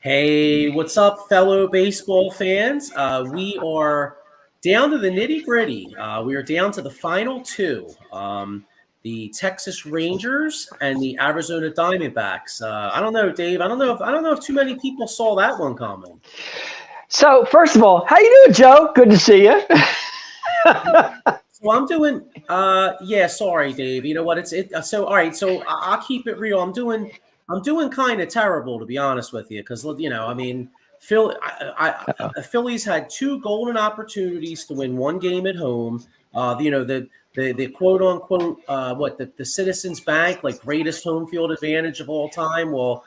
Hey, what's up, fellow baseball fans? We are down to the nitty gritty. We are down to the final two, the Texas Rangers and the Arizona Diamondbacks. I don't know, Dave. I don't know if too many people saw that one coming. So, first of all, how you doing, Joe? Good to see you. So I'm doing. Yeah, sorry, Dave. You know what? So all right. So I'll keep it real. I'm doing kind of terrible, to be honest with you, because I mean, the Phillies had two golden opportunities to win one game at home. The quote unquote the Citizens Bank, like, greatest home field advantage of all time. Well,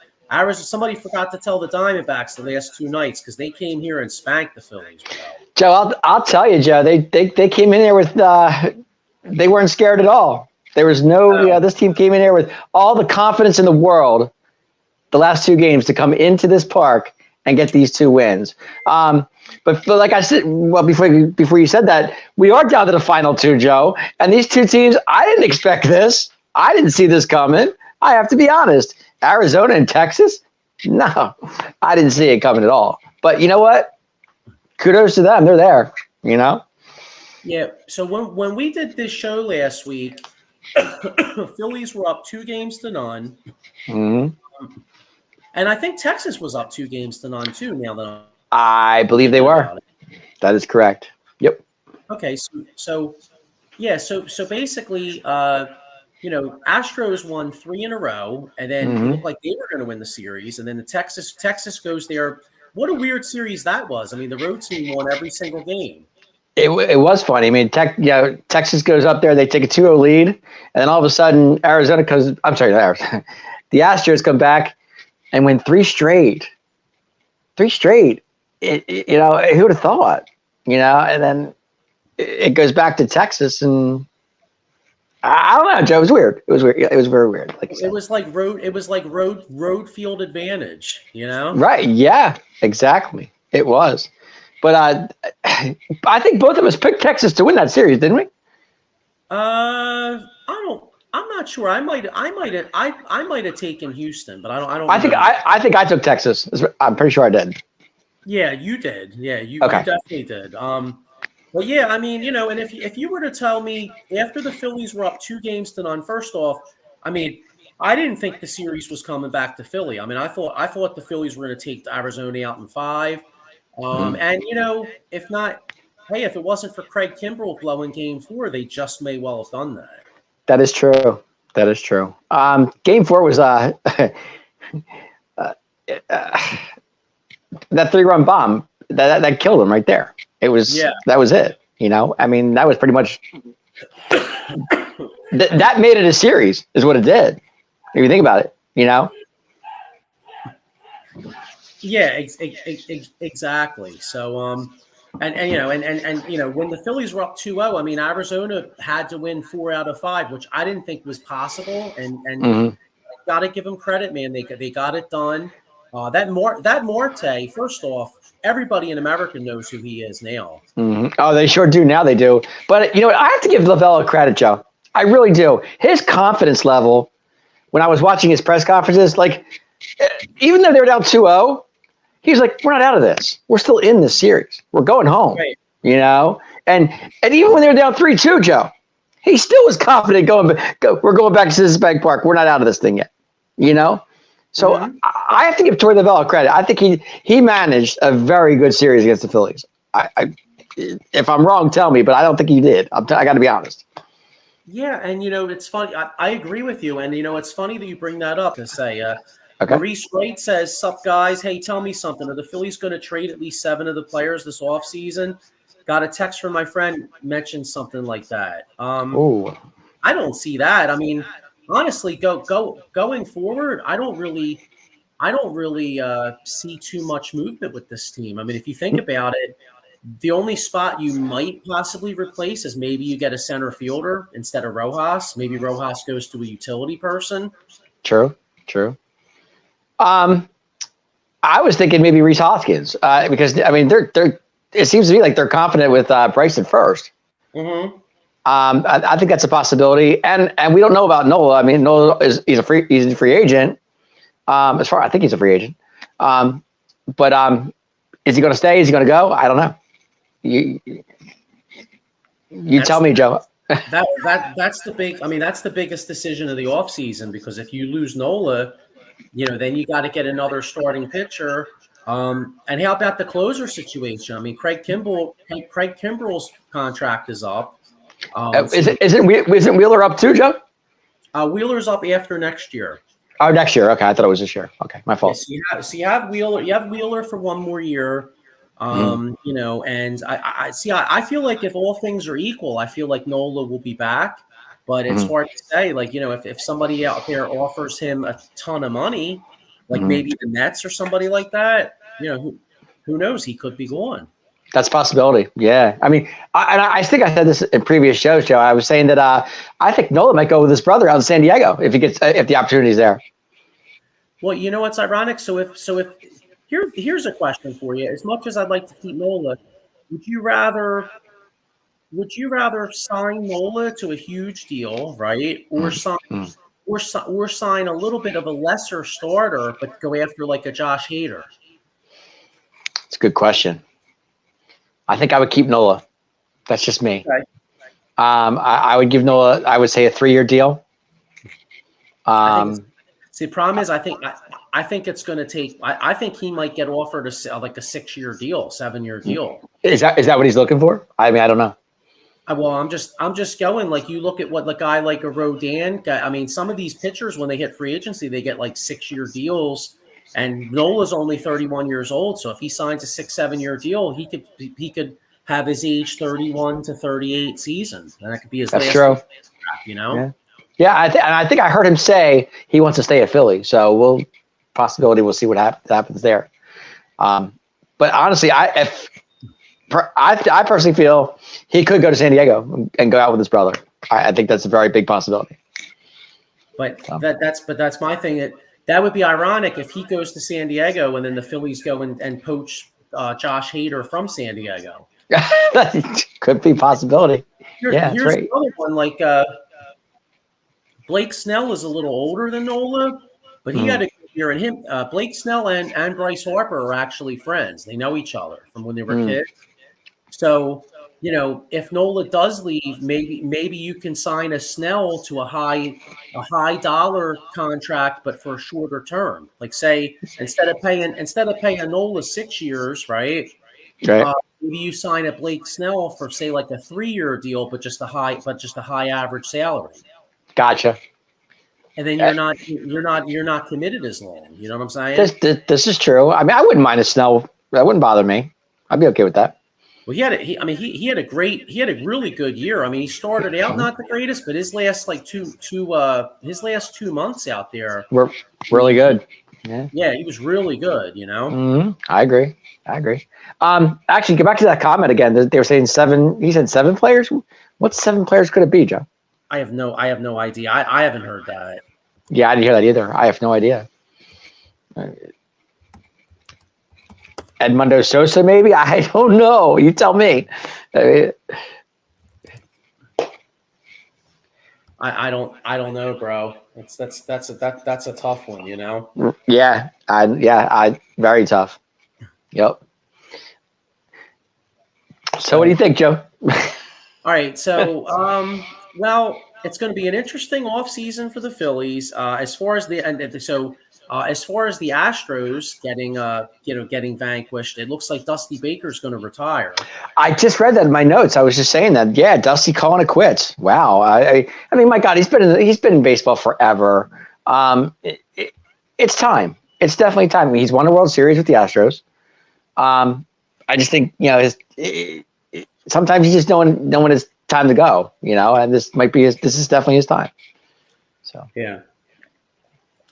somebody forgot to tell the Diamondbacks the last two nights because they came here and spanked the Phillies, bro. Joe, I'll tell you, Joe. They came in there with they weren't scared at all. There was no. This team came in there with all the confidence in the world. The last two games to come into this park and get these two wins. But like I said, well, before you said that, we are down to the final two, Joe. And these two teams, I didn't expect this. I didn't see this coming. I have to be honest. Arizona and Texas? No, I didn't see it coming at all. But you know what? Kudos to them. They're there, Yeah, so when we did this show last week, Phillies were up 2-0. Mm-hmm. And I think Texas was up 2-0 too. Now that I believe they were. That is correct. Yep. Okay, so basically, Astros won 3 in a row, and then it looked like they were going to win the series, and then the Texas goes there. What a weird series that was. I mean, the road team won every single game. It was funny. I mean, Texas goes up there, they take a 2-0 lead, and then all of a sudden, Arizona comes. I'm sorry, Arizona. The Astros come back and win 3 straight. 3 straight. Who would have thought? And then it goes back to Texas, and I don't know, Joe. It was weird. It was weird. It was very weird. It was like road field advantage. Right? Yeah. Exactly. It was. But I think both of us picked Texas to win that series, didn't we? I'm not sure. I might have taken Houston, but I don't. I think I took Texas. I'm pretty sure I did. Yeah, you did. Yeah, you definitely did. But yeah, I mean, and if you were to tell me after the Phillies were up 2-0, first off, I mean, I didn't think the series was coming back to Philly. I mean, I thought the Phillies were going to take Arizona out in 5. And if not, hey, if it wasn't for Craig Kimbrell blowing Game 4, they just may well have done that. That is true. That is true. Game 4 was that 3-run bomb that killed him right there. It was That was it. I mean, that was pretty much that made it a series is what it did. If you think about it, Yeah, exactly. So and when the Phillies were up 2-0, I mean, Arizona had to win 4 out of 5, which I didn't think was possible. And got to give them credit, man. They got it done. That Marte, first off, everybody in America knows who he is now. Mm-hmm. Oh, they sure do. Now they do. But I have to give Lovella credit, Joe. I really do. His confidence level when I was watching his press conferences, like, even though they were down 2-0, he's like, we're not out of this. We're still in this series. We're going home. Right. And even when they were down 3-2, Joe, he still was confident we're going back to Citizens Bank Park. We're not out of this thing yet. So I have to give Torey Lovella credit. I think he managed a very good series against the Phillies. If I'm wrong, tell me, but I don't think he did. I got to be honest. Yeah, and it's funny. I agree with you, and it's funny that you bring that up to say. Okay. Maurice Wright says, "Sup guys? Hey, tell me something. Are the Phillies going to trade at least 7 of the players this offseason?" Got a text from my friend mentioned something like that. I don't see that. I mean, honestly, going forward, I don't really see too much movement with this team. I mean, if you think about it, the only spot you might possibly replace is maybe you get a center fielder instead of Rojas. Maybe Rojas goes to a utility person. True. I was thinking maybe Rhys Hoskins because I mean they're it seems to me like they're confident with Bryce at first. Mm-hmm. I think that's a possibility, and we don't know about Nola. I mean, Nola he's a free agent. I think he's a free agent. But is he going to stay? Is he going to go? I don't know. You tell me, Joe. That's the big. I mean, that's the biggest decision of the offseason, because if you lose Nola, then you got to get another starting pitcher. And how about the closer situation? I mean, Craig Kimbrell's contract is up. Isn't Wheeler up too, Joe? Wheeler's up after next year. Oh, next year. Okay, I thought it was this year. Okay, my fault. Yeah, so you have Wheeler. You have Wheeler for one more year. And I feel like if all things are equal, I feel like Nola will be back. But it's hard to say. Like, if somebody out there offers him a ton of money, like maybe the Nets or somebody like that, who knows? He could be gone. That's a possibility. Yeah. I mean, I think I said this in previous shows, Joe. I was saying that I think Nola might go with his brother out in San Diego if the opportunity is there. Well, what's ironic? So if here's a question for you. As much as I'd like to keep Nola, would you rather sign Nola to a huge deal, right, or sign a little bit of a lesser starter, but go after like a Josh Hader? It's a good question. I think I would keep Nola. That's just me. Okay. I would give Nola, I would say, a 3-year deal. The problem is, I think it's going to take. I think he might get offered a 6-year deal, 7-year deal. Is that what he's looking for? I mean, I don't know. Well, I'm just going, like, you look at what the guy like a Rodin. I mean, some of these pitchers, when they hit free agency, they get like 6-year deals, and Nola's only 31 years old. So if he signs a 6-7-year deal, he could have his age 31 to 38 season, and that could be his last. True. Yeah. Yeah, I think I heard him say he wants to stay at Philly. So we'll see what happens there. But honestly, I personally feel he could go to San Diego and go out with his brother. I think that's a very big possibility. But that's my thing. That would be ironic if he goes to San Diego and then the Phillies go and poach Josh Hader from San Diego. That could be a possibility. Here's another one. Like Blake Snell is a little older than Nola, but he had a good year. And Blake Snell and Bryce Harper are actually friends. They know each other from when they were kids. So, if Nola does leave, maybe you can sign a Snell to a high dollar contract, but for a shorter term. Like, say, instead of paying Nola 6 years, right? Right. Maybe you sign a Blake Snell for, say, like a 3-year deal, but just a high average salary. Gotcha. And then you're not committed as long. You know what I'm saying? This is true. I mean, I wouldn't mind a Snell. That wouldn't bother me. I'd be okay with that. Well, he had a really good year. I mean, he started out not the greatest, but his last his last 2 months out there were really good. Yeah, he was really good. I agree. Actually, get back to that comment again. They were saying 7. He said 7 players. What 7 players could it be, Joe? I have no idea. I haven't heard that. Yeah, I didn't hear that either. I have no idea. Edmundo Sosa, maybe? I don't know. You tell me. I don't know, bro. That's a tough one, Yeah, very tough. Yep. So what do you think, Joe? All right, so well, it's going to be an interesting offseason for the Phillies. As far as the Astros getting vanquished, it looks like Dusty Baker's going to retire. I just read that in my notes. I was just saying that. Yeah, Dusty calling it quits. Wow. I mean, my God, he's been in baseball forever. It's time. It's definitely time. I mean, he's won a World Series with the Astros. I just think sometimes you just know when it's time to go. And this is definitely his time. So yeah.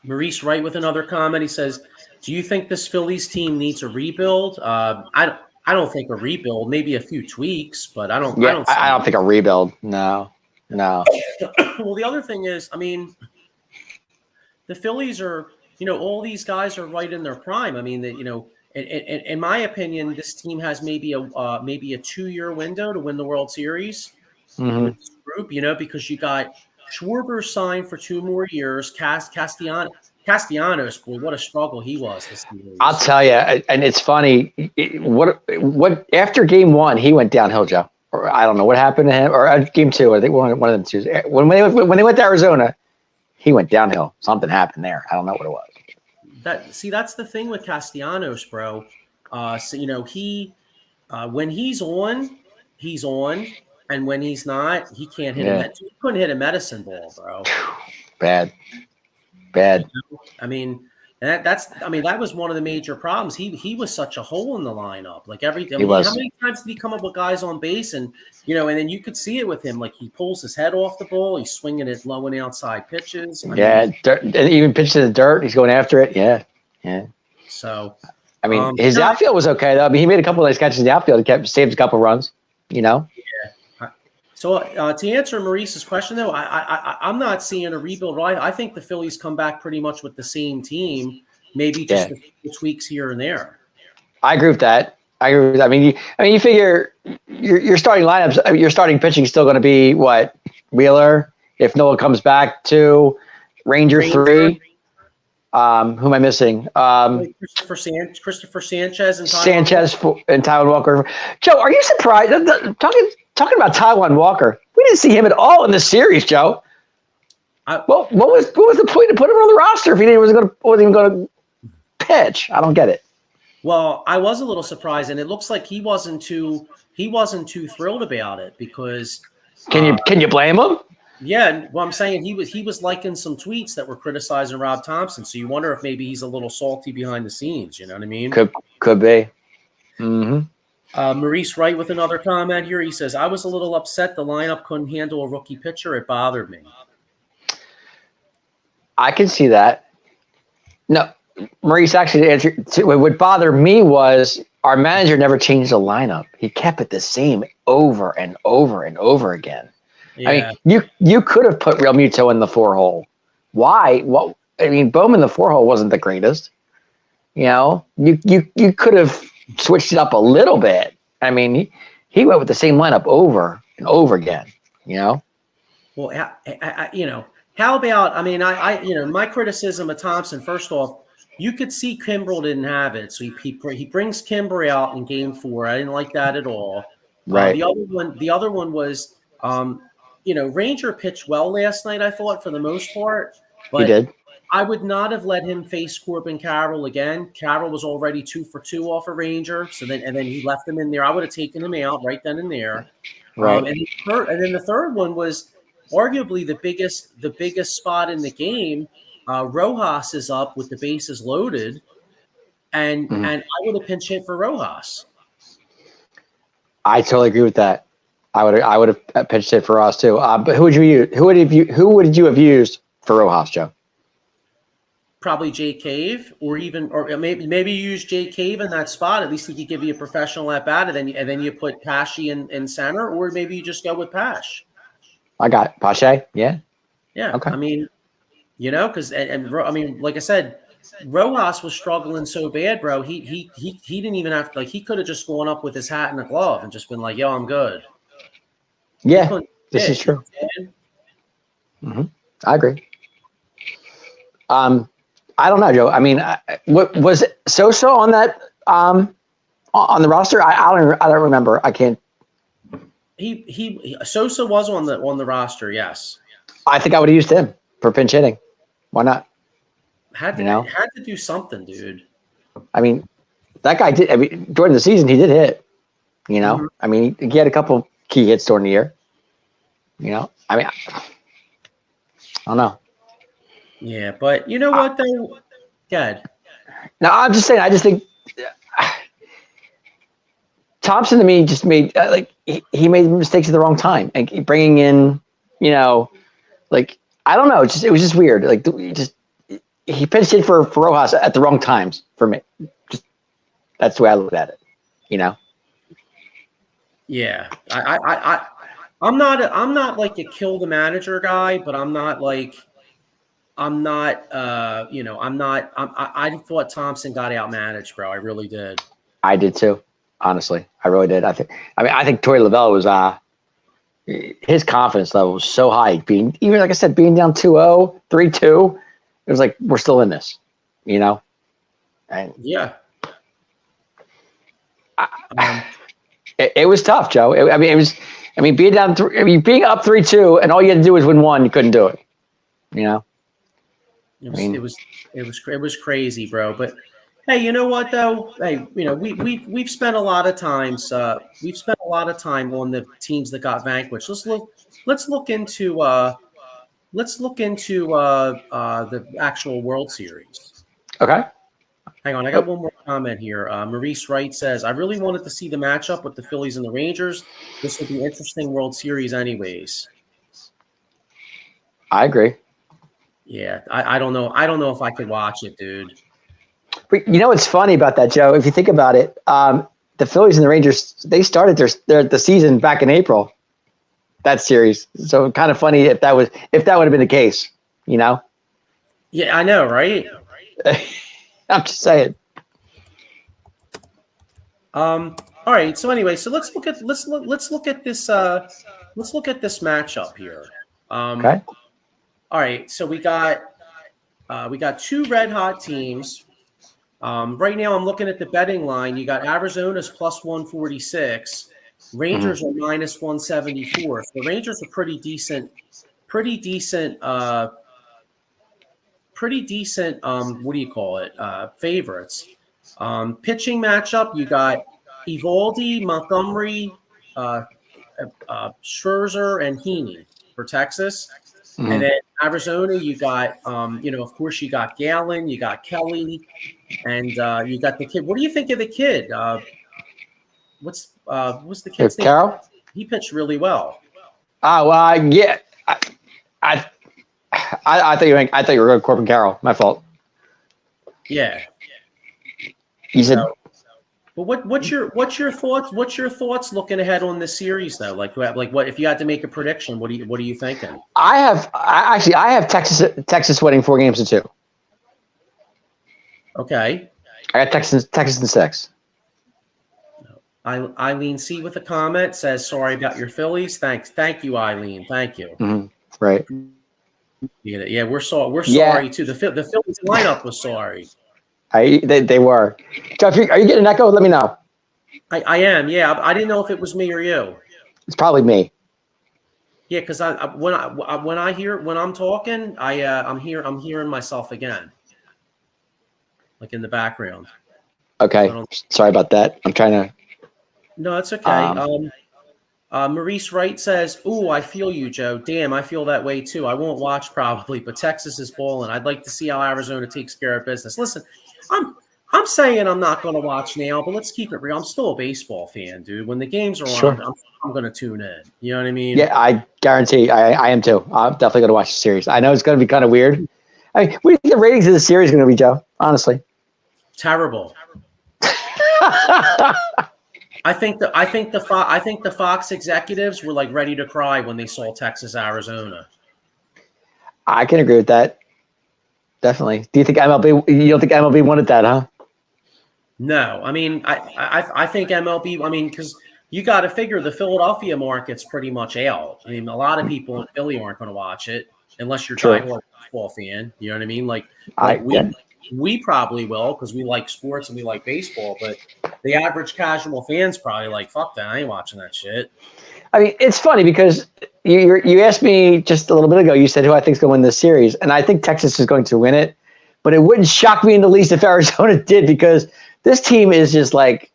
Maurice Wright with another comment. He says, "Do you think this Phillies team needs a rebuild?" I don't think a rebuild. Maybe a few tweaks, but I don't. Yeah, I don't think a rebuild. No. Well, the other thing is, I mean, the Phillies are. All these guys are right in their prime. I mean, in my opinion, this team has maybe a 2-year window to win the World Series with this group. Because you got Schwarber signed for 2 more years. Castellanos Castellanos, boy, what a struggle he was this series. I'll tell you, and it's funny. What after game 1, he went downhill, Joe. Or I don't know what happened to him. Or game 2, I think one of them two. When they went to Arizona, he went downhill. Something happened there. I don't know what it was. That's the thing with Castellanos, bro. So he when he's on, and when he's not, he can't hit he couldn't hit a medicine ball, bro. Bad. I mean, that was one of the major problems. He was such a hole in the lineup. Like how many times did he come up with guys on base, and and then you could see it with him. Like he pulls his head off the ball, he's swinging it low and outside pitches. Dirt, and even pitch to the dirt, he's going after it. Yeah. So, I mean, his outfield was okay though. I mean, he made a couple of nice catches in the outfield. He saved a couple runs. Yeah. So to answer Maurice's question, though, I'm not seeing a rebuild. Right? I think the Phillies come back pretty much with the same team, maybe just a few tweaks here and there. I agree with that. I mean, you figure your starting lineups, your starting pitching is still going to be what? Wheeler, if Noah comes back, 2, Ranger 3. Who am I missing? Christopher Sanchez and Taijuan Walker. Joe, are you surprised? Talking about Taijuan Walker, we didn't see him at all in the series, Joe. What was the point to put him on the roster if he wasn't even going to pitch? I don't get it. Well, I was a little surprised, and it looks like he wasn't too thrilled about it because. Can you blame him? Yeah, well, I'm saying he was liking some tweets that were criticizing Rob Thompson, so you wonder if maybe he's a little salty behind the scenes. You know what I mean? Could be. Mm-hmm. Maurice Wright with another comment here. He says, "I was a little upset the lineup couldn't handle a rookie pitcher. It bothered me." I can see that. No, Maurice, actually, what bothered me was our manager never changed the lineup. He kept it the same over and over and over again. Yeah. I mean, you could have put Real Muto in the 4-hole. Why? What? I mean, Bowman the 4-hole wasn't the greatest. You could have switched it up a little bit. I mean, he went with the same lineup over and over again. Well, how about? I mean, my criticism of Thompson. First off, you could see Kimbrel didn't have it, so he brings Kimbrel out in Game 4. I didn't like that at all. Right. The other one was. Ranger pitched well last night, I thought, for the most part. But he did. I would not have let him face Corbin Carroll again. Carroll was already 2 for 2 off a Ranger, and then he left him in there. I would have taken him out right then and there. Right. And then the third one was arguably the biggest spot in the game. Rojas is up with the bases loaded, and I would have pinch hit for Rojas. I totally agree with that. I would have pitched it for us too. But who would you use? Who would you have used for Rojas, Joe? Probably Jay Cave, or maybe use Jay Cave in that spot. At least he could give you a professional at bat, and then you put Pashy in center, or maybe you just go with Pash. I got it. Pache. Yeah. Okay. I mean, because I mean, like I said, Rojas was struggling so bad, bro. He didn't even have to, he could have just gone up with his hat and a glove and just been like, "Yo, I'm good." Yeah, this is true. Mm-hmm. I agree. I don't know, Joe. I mean, what was Sosa on that on the roster? I don't remember. I can't. Sosa was on the roster. Yes. I think I would have used him for pinch hitting. Why not? Had to do something, dude. I mean, that guy did. I mean, during the season, he did hit. Mm-hmm. I mean, he had a couple key hits during the year. I mean, I don't know. Yeah, but you know what though? Good. No, I'm just saying. I just think Thompson to me just made he made mistakes at the wrong time, and bringing in, I don't know. It was just weird. He pitched it for Rojas at the wrong times for me. Just that's the way I look at it. Yeah, I'm not like a kill the manager guy, but I thought Thompson got outmanaged, bro. I really did. I did too. Honestly, I really did. I think Torey Lovullo was his confidence level was so high. Being, even like I said, being down 2-0, 3-2, it was like we're still in this, you know. And Yeah. it was tough, Joe. Being down being up 3-2, and all you had to do was win one. You couldn't do it, you know. It was crazy, bro. But hey, you know what though? Hey, you know we've spent a lot of times we've spent a lot of time on the teams that got vanquished. Let's look into the actual World Series. Okay. Hang on, I got one more comment here. Maurice Wright says, "I really wanted to see the matchup with the Phillies and the Rangers. This would be interesting World Series, anyways." I agree. Yeah, I don't know. I don't know if I could watch it, dude. But you know what's funny about that, Joe? If you think about it, the Phillies and the Rangers, they started the season back in April. That series, so kind of funny if that would have been the case, you know? Yeah, I know, right? I'm just saying. All right. So anyway, so let's look at this matchup here. Okay. All right. So we got two red hot teams. Right now, I'm looking at the betting line. You got Arizona's plus 146. Rangers are minus 174. So the Rangers are pretty decent. What do you call it? Favorites. Pitching matchup, you got Evaldi, Montgomery, Scherzer, and Heaney for Texas. And then Arizona, you got, of course, you got Gallon, you got Kelly, and you got the kid. What do you think of the kid? What's the kid's name? Carroll? He pitched really well. Oh, yeah. I thought you were going to Corbin Carroll. My fault. Yeah. You said. But what's your thoughts? What's your thoughts looking ahead on this series though? Like what if you had to make a prediction? What are you thinking? I have Texas winning 4-2. Okay. I got Texas in 6. Eileen C with a comment says, "Sorry about your Phillies." Thank you, Eileen. Thank you. Right. Yeah, we're sorry too. The Phillies lineup was sorry. They were. Jeff, are you getting an echo? Let me know. I am. Yeah, I didn't know if it was me or you. It's probably me. Yeah, because when I'm talking, I'm hearing myself again, like in the background. Okay. So sorry about that. I'm trying to. No, it's okay. Maurice Wright says, "Ooh, I feel you, Joe. Damn, I feel that way too. I won't watch probably, but Texas is balling. I'd like to see how Arizona takes care of business." Listen, I'm saying I'm not going to watch now, but let's keep it real. I'm still a baseball fan, dude. When the games are on, I'm going to tune in. You know what I mean? Yeah, I guarantee I am too. I'm definitely going to watch the series. I know it's going to be kind of weird. I mean, what do you think the ratings of the series going to be, Joe? Honestly, terrible. I think the Fox executives were like ready to cry when they saw Texas Arizona. I can agree with that. Definitely. Do you think MLB? You don't think MLB wanted that, huh? No, I mean, I think MLB. I mean, because you got to figure the Philadelphia market's pretty much out. I mean, a lot of people in Philly aren't going to watch it unless you're a diehard baseball fan. You know what I mean? Like we probably will because we like sports and we like baseball, but the average casual fan's probably like, "Fuck that! I ain't watching that shit." I mean, it's funny because you asked me just a little bit ago. You said who I think is going to win this series, and I think Texas is going to win it. But it wouldn't shock me in the least if Arizona did, because this team is just like,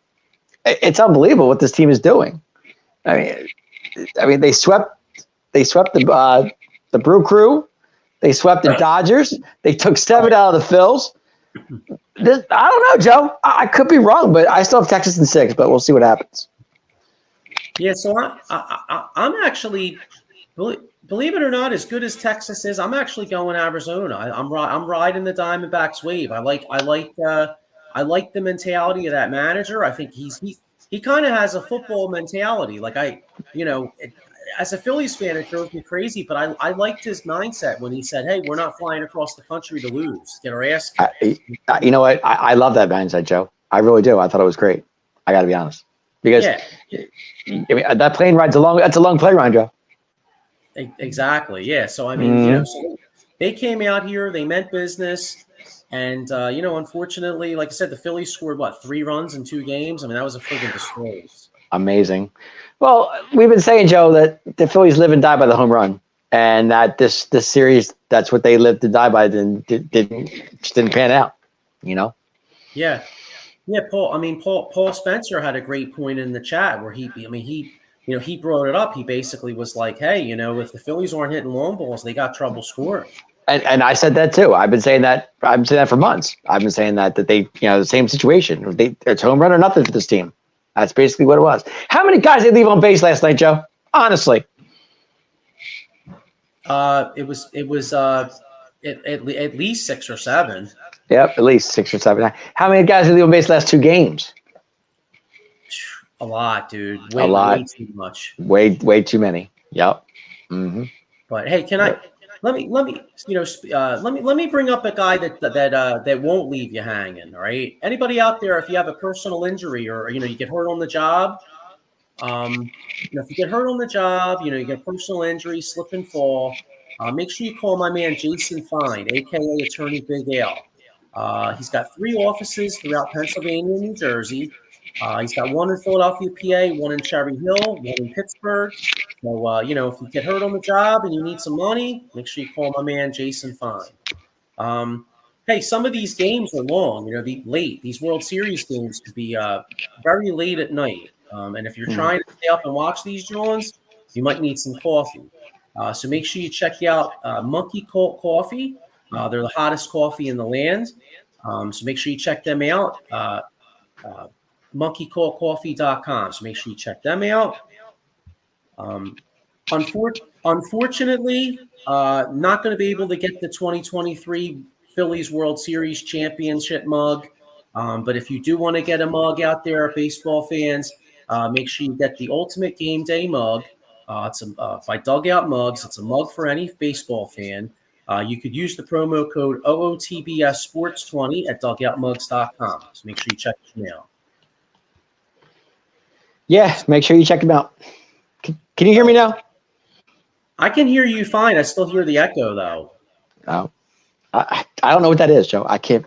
it's unbelievable what this team is doing. I mean, they swept the Brew Crew, they swept the Dodgers, they took 7 out of the Phils. I don't know, Joe. I could be wrong, but I still have Texas in 6. But we'll see what happens. Yeah, so I'm actually, believe it or not, as good as Texas is, I'm actually going Arizona. I'm riding the Diamondbacks wave. I like the mentality of that manager. I think he kind of has a football mentality. Like as a Phillies fan, it drove me crazy, but I liked his mindset when he said, "Hey, we're not flying across the country to lose. Get our ass." You know what? I love that mindset, Joe. I really do. I thought it was great. I got to be honest. Because I mean, that plane ride's that's a long plane ride, Joe. Exactly. Yeah. So I mean, they came out here, they meant business, and unfortunately, like I said, the Phillies scored 3 runs in 2 games. I mean, that was a friggin' disgrace. Amazing. Well, we've been saying, Joe, that the Phillies live and die by the home run, and that this series, that's what they lived to die by. Didn't pan out. Yeah, yeah, Paul. I mean, Paul Spencer had a great point in the chat where he brought it up. He basically was like, hey, if the Phillies aren't hitting long balls, they got trouble scoring. And I said that too. I've been saying that. For months. I've been saying that they, the same situation. It's home run or nothing for this team. That's basically what it was. How many guys did they leave on base last night, Joe? Honestly, it was at least 6 or 7. Yep, at least 6 or 7. How many guys did they leave on base last 2 games? A lot, dude. A lot. Way too much. Way too many. Yep. Mm-hmm. But hey, let me bring up a guy that won't leave you hanging. All right. Anybody out there, if you have a personal injury or you get hurt on the job, if you get hurt on the job, you get a personal injury, slip and fall, make sure you call my man Jason Fine, aka Attorney Big Al. He's got 3 offices throughout Pennsylvania and New Jersey. He's got 1 in Philadelphia, PA, 1 in Cherry Hill, 1 in Pittsburgh. So, if you get hurt on the job and you need some money, make sure you call my man Jason Fine. Hey, some of these games are long. Late. These World Series games could be very late at night. And if you're trying to stay up and watch these Johns, you might need some coffee. So make sure you check out Monkey Colt Coffee. They're the hottest coffee in the land. So make sure you check them out. monkeycoltcoffee.com. So make sure you check them out. Unfortunately, not going to be able to get the 2023 Phillies World Series championship mug. But if you do want to get a mug out there, baseball fans, make sure you get the Ultimate Game Day mug. It's by Dugout Mugs. It's a mug for any baseball fan. You could use the promo code OOTBS Sports 20 at dugoutmugs.com. So make sure you check them out. Yeah, make sure you check them out. Can you hear me now? I can hear you fine. I still hear the echo, though. Oh, I don't know what that is, Joe. I can't.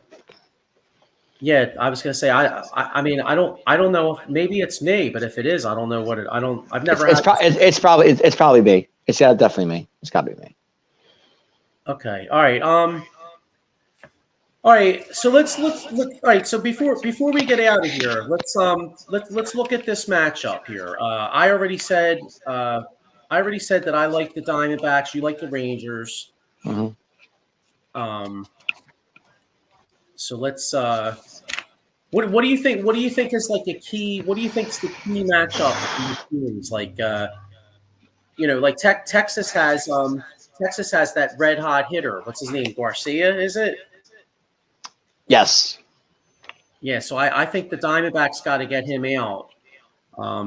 Yeah, I was gonna say I mean I don't know if maybe it's me, but if it is, I don't know what it. I've never. It's probably me. It's definitely me. It's got to be me. Okay. All right. All right. So let's look. All right. So before we get out of here, let's look at this matchup here. I already said that I like the Diamondbacks. You like the Rangers. Mm-hmm. So let's. What do you think? What do you think is like a key? What do you think is the key matchup in the series? Like, like Texas has that red hot hitter. What's his name? Garcia, is it? Yes. Yeah. So I think the Diamondbacks got to get him out.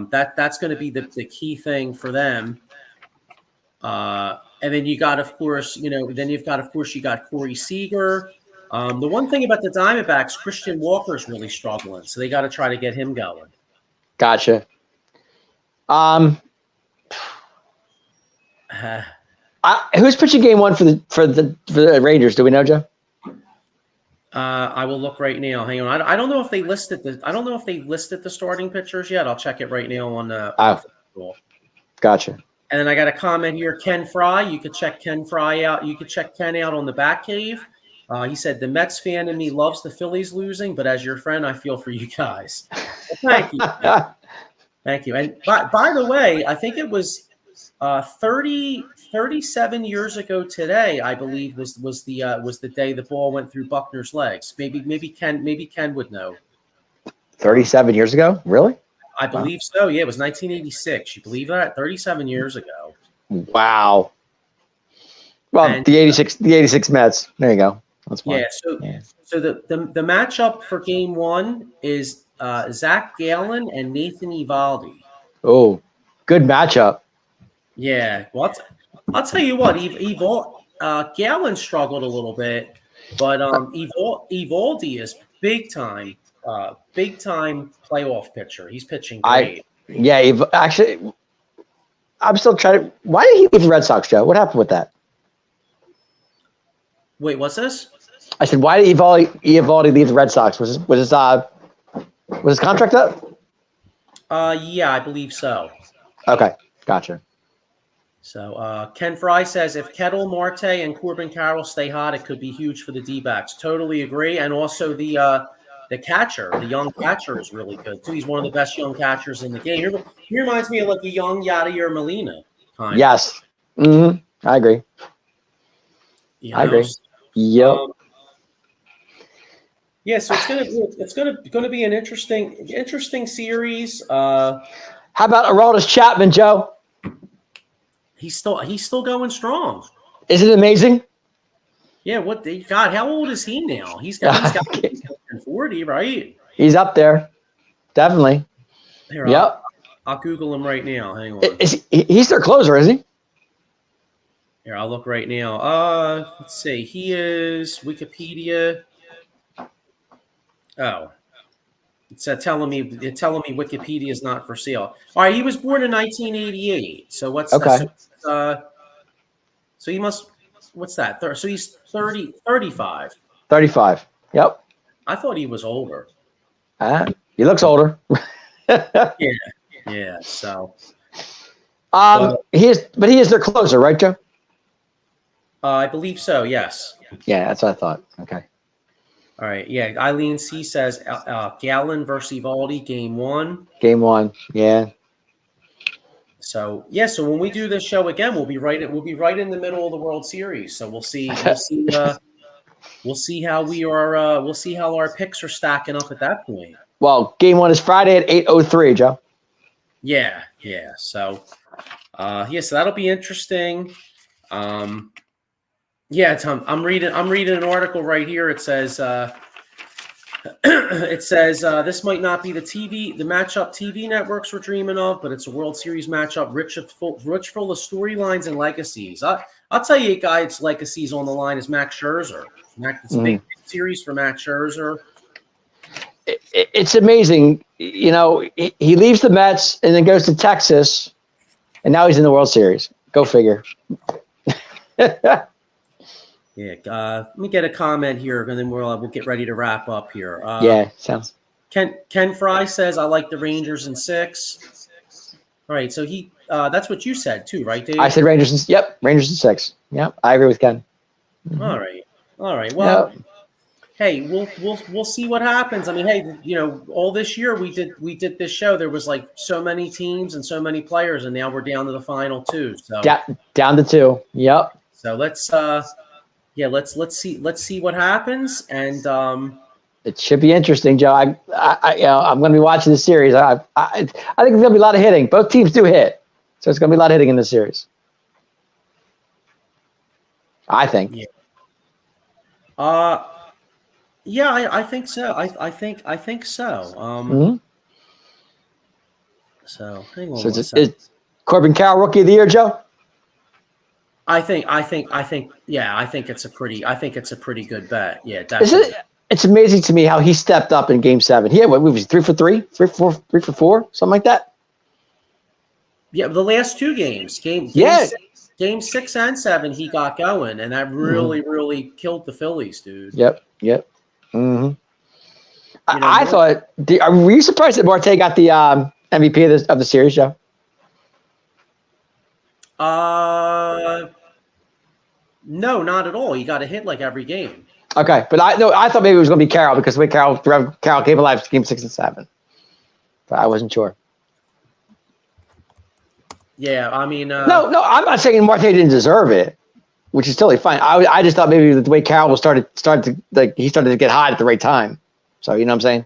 That's going to be the key thing for them. And then you got, of course, you got Corey Seager. The one thing about the Diamondbacks, Christian Walker's really struggling, so they got to try to get him going. Gotcha. Who's pitching game 1 for the Rangers? Do we know, Joe? I will look right now. Hang on. I don't know if they listed the starting pitchers yet. I'll check it right now on the. Gotcha. And then I got a comment here. Ken Fry. You could check Ken Fry out. You could check Ken out on the Batcave. He said, the Mets fan in me loves the Phillies losing, but as your friend, I feel for you guys. Well, thank you. Thank you. And by the way, I think it was 37 years ago today, I believe, was the day the ball went through Buckner's legs. Maybe Ken would know. 37 years ago? Really? I believe so. Yeah, it was 1986. You believe that? 37 years ago. Wow. Well, the 86 Mets. There you go. That's fine. Yeah. So the matchup for game 1 is Zach Gallen and Nathan Eovaldi. Oh, good matchup. Yeah. Well, I'll tell you what. Gallen struggled a little bit, but Eovaldi is big time playoff pitcher. He's pitching great. Actually, I'm still trying to. Why did he leave the Red Sox, Joe? What happened with that? Wait, what's this? I said, why did Eovaldi leave the Red Sox? Was his contract up? Yeah, I believe so. Okay, gotcha. So Ken Fry says if Kettle, Marte, and Corbin Carroll stay hot, it could be huge for the D-backs. Totally agree. And also the catcher, the young catcher is really good too. He's one of the best young catchers in the game. He reminds me of like a young Yadier Molina kind of. Yes. I agree. I agree. Yep. Yeah, so it's gonna be an interesting series. How about Aroldis Chapman, Joe? He's still going strong. Isn't it amazing? Yeah, God, how old is he now? He's got 40, right? He's up there. Definitely. Here, yep. I'll Google him right now. Hang on. He's their closer, isn't he? Here, I'll look right now. Let's see. He is Wikipedia. Oh. It's telling me Wikipedia is not for sale. All right, he was born in 1988. So what's okay? So he must. What's that? So he's 35. 35. Yep. I thought he was older. He looks older. Yeah. So. He is their closer, right, Joe? I believe so. Yes. Yeah, that's what I thought. Okay. All right. Yeah. Eileen C says Gallen versus Eovaldi, game 1. Game 1. Yeah. So so when we do this show again, we'll be right in the middle of the World Series. So we'll see how we are. We'll see how our picks are stacking up at that point. Well, game 1 is Friday at 8:03, Joe. Yeah. So, so that'll be interesting. Yeah, Tom. I'm reading an article right here. It says this might not be the matchup TV networks were dreaming of, but it's a World Series matchup rich full of storylines and legacies. I'll tell you, a guy, its legacies on the line is Max Scherzer. It's a big series for Max Scherzer. It's amazing. You know, he leaves the Mets and then goes to Texas, and now he's in the World Series. Go figure. Yeah, let me get a comment here, and then we'll get ready to wrap up here. Sounds. Ken Fry says I like the Rangers in 6. All right, so that's what you said too, right, Dave? I said Rangers. Rangers in 6. Yep, I agree with Ken. Mm-hmm. All right. Well, hey, we'll see what happens. I mean, hey, all this year we did this show. There was like so many teams and so many players, and now we're down to the final 2. So down to 2. Yep. So let's see what happens, and it should be interesting, Joe. I'm going to be watching the series. I think there's going to be a lot of hitting. Both teams do hit, so it's going to be a lot of hitting in the series. I think. Yeah. I think so. I think so. So hang on. So is Corbin Carroll Rookie of the Year, Joe? I think it's a pretty good bet. Yeah, definitely. It's amazing to me how he stepped up in Game 7. He had what was 3 for 3, 3 for 4, something like that. Yeah, the last 2 games, game 6 and 7, he got going, and that really killed the Phillies, dude. Yep. Mm-hmm. I thought. Were you surprised that Marte got the MVP of the series, Joe? No, not at all. He got a hit like every game. Okay, but I thought maybe it was going to be Carroll because the way Carroll came alive Game 6 and 7. But I wasn't sure. Yeah, I mean, no, I'm not saying Marte didn't deserve it, which is totally fine. I just thought maybe the way Carroll started to get hot at the right time. So you know what I'm saying?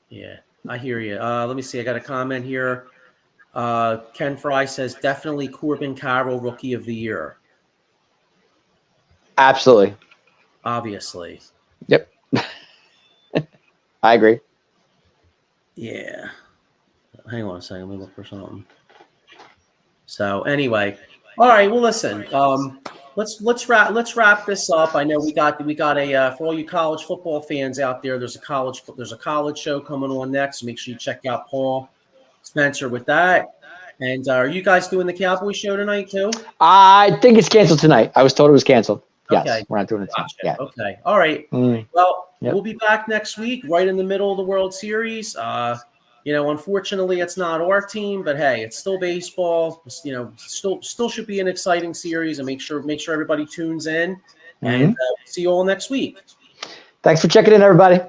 Yeah, I hear you. Let me see. I got a comment here. Ken Fry says definitely Corbin Carroll Rookie of the Year. Absolutely. Obviously. Yep. I agree. Yeah. Hang on a second. Let me look for something. So anyway, all right. Well, listen. Let's wrap this up. I know we got a for all you college football fans out there. There's a college show coming on next. Make sure you check out Paul Spencer with that. And are you guys doing the Cowboy show tonight too? I think it's canceled tonight. I was told it was canceled. Yes, Okay. we're not doing a team. Gotcha. Yeah. Okay. All right. Mm, Well, yep. we'll be back next week, right in the middle of the World Series. Unfortunately, it's not our team, but hey, it's still baseball. Still should be an exciting series, and make sure everybody tunes in. And see you all next week. Thanks for checking in, everybody.